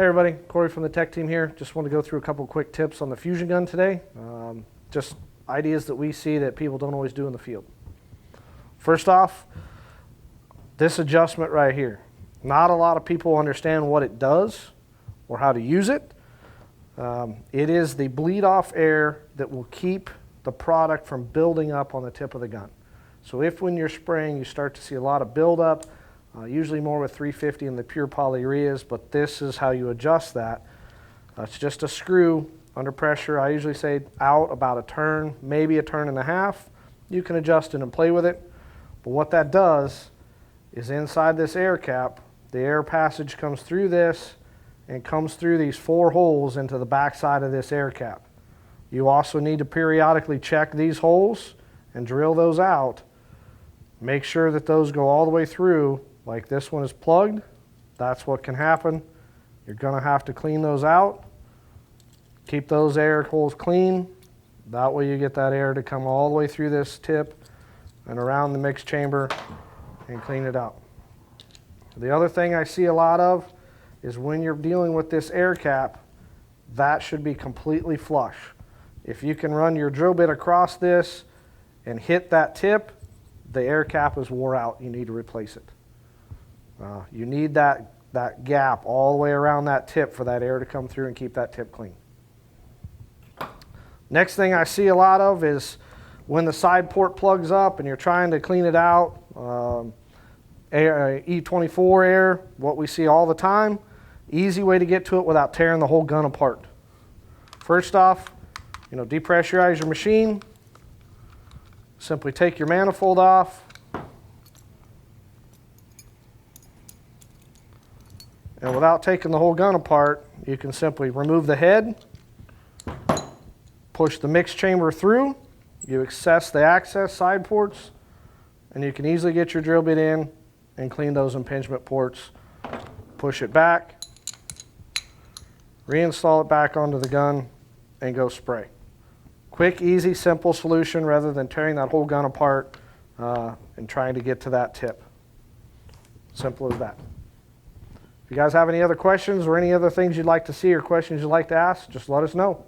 Hey everybody, Corey from the tech team here. Just want to go through a couple quick tips on the fusion gun today. Just ideas that we see that people don't always do in the field. First off, this adjustment right here. Not a lot of people understand what it does or how to use it. It is the bleed off air that will keep the product from building up on the tip of the gun. So if when you're spraying you start to see a lot of buildup, usually more with 350 and the pure polyureas, but this is how you adjust that. It's just a screw under pressure. I usually say out about a turn, maybe a turn and a half. You can adjust it and play with it. But what that does is inside this air cap, the air passage comes through this and comes through these 4 holes into the back side of this air cap. You also need to periodically check these holes and drill those out. Make sure that those go all the way through. Like this one is plugged, that's what can happen. You're going to have to clean those out. Keep those air holes clean. That way you get that air to come all the way through this tip and around the mix chamber and clean it out. The other thing I see a lot of is when you're dealing with this air cap, that should be completely flush. If you can run your drill bit across this and hit that tip, the air cap is wore out. You need to replace it. You need that gap all the way around that tip for that air to come through and keep that tip clean. Next thing I see a lot of is when the side port plugs up and you're trying to clean it out, E24 air, what we see all the time, easy way to get to it without tearing the whole gun apart. First off, depressurize your machine. Simply take your manifold off. And without taking the whole gun apart, you can simply remove the head, push the mix chamber through, you access the access side ports, and you can easily get your drill bit in and clean those impingement ports. Push it back, reinstall it back onto the gun, and go spray. Quick, easy, simple solution rather than tearing that whole gun apart and trying to get to that tip. Simple as that. If you guys have any other questions or any other things you'd like to see or questions you'd like to ask, just let us know.